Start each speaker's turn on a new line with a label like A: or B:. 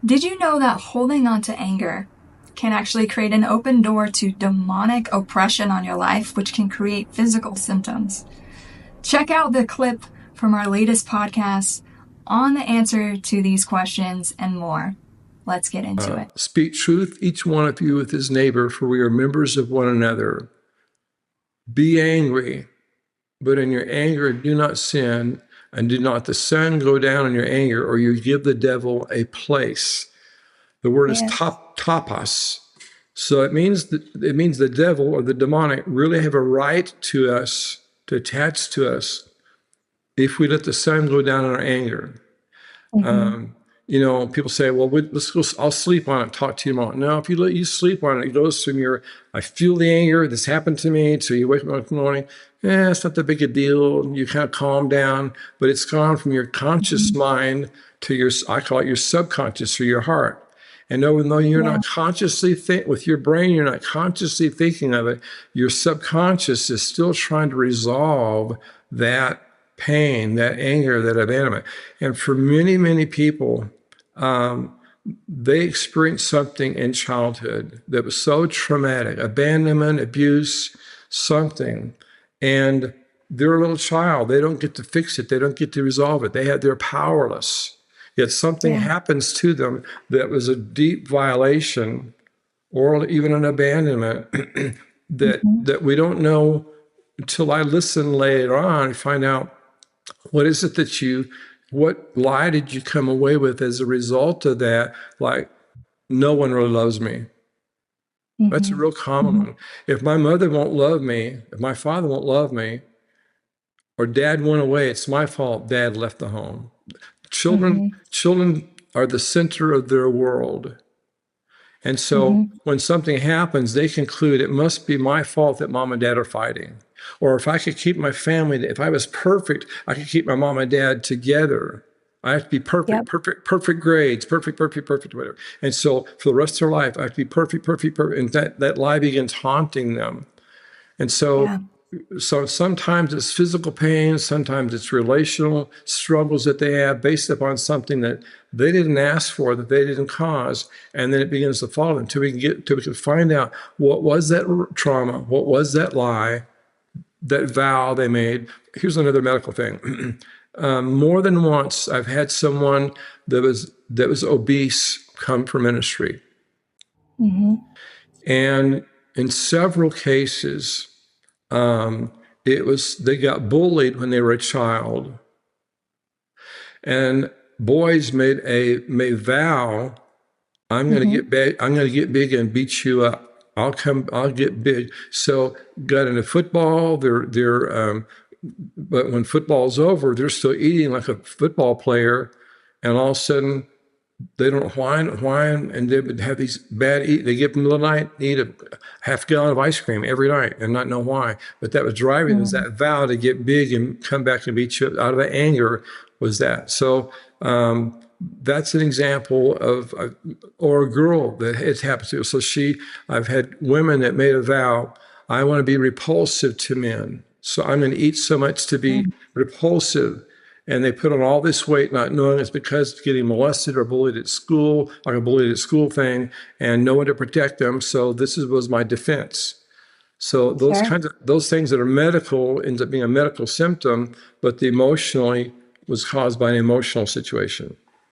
A: Did you know that holding on to anger can actually create an open door to demonic oppression on your life, which can create physical symptoms? Check out the clip from our latest podcast on the answer to these questions and more. Let's get into it.
B: Speak truth, each one of you with his neighbor, for we are members of one another. Be angry, but in your anger do not sin, and do not the sun go down in your anger, or you give the devil a place. The word is tapas. So it means the devil or the demonic really have a right to us, to attach to us, if we let the sun go down in our anger. People say, well, let's go, I'll sleep on it, talk to you tomorrow. No, if you let you sleep on it, it goes from I feel the anger, this happened to me, so you wake up in the morning, it's not that big a deal, you kind of calm down, but it's gone from your conscious mind to I call it your subconscious or your heart. And even though you're not consciously with your brain, you're not consciously thinking of it, your subconscious is still trying to resolve that pain, that anger, that abandonment. And for many, many people, they experienced something in childhood that was so traumatic, abandonment, abuse, something. And they're a little child. They don't get to fix it. They don't get to resolve it. They're powerless. Yet something happens to them that was a deep violation or even an abandonment that we don't know until I listen later on and find out what is it what lie did you come away with as a result of that? Like, no one really loves me. That's a real common one. If my mother won't love me, if my father won't love me, or dad went away, it's my fault dad left the home. Children are the center of their world. And so when something happens, they conclude it must be my fault that mom and dad are fighting. Or if I could keep my family, if I was perfect, I could keep my mom and dad together. I have to be perfect, perfect grades, perfect, whatever. And so for the rest of their life, I have to be perfect. And that lie begins haunting them. And so sometimes it's physical pain, sometimes it's relational struggles that they have based upon something that they didn't ask for, that they didn't cause, and then it begins to follow them until we can find out what was that trauma, what was that lie, that vow they made. Here's another medical thing. More than once, I've had someone that was obese come for ministry, and in several cases, they got bullied when they were a child, and boys made vow, I'm going to get big. I'm going to get big and beat you up. I'll get big. So got into football. But when football's over, they're still eating like a football player, and all of a sudden, they don't whine, and they would have these bad eat. They give them the night, eat a half gallon of ice cream every night and not know why. But that was driving us, that vow to get big and come back and beat you up. Out of the anger was that. So that's an example of, or a girl that it's happened to. So I've had women that made a vow, I want to be repulsive to men. So I'm going to eat so much to be repulsive. And they put on all this weight, not knowing it's because of getting molested or bullied at school, like a bullied at school thing, and no one to protect them. So was my defense. So those things that are medical ends up being a medical symptom, but the emotionally was caused by an emotional situation.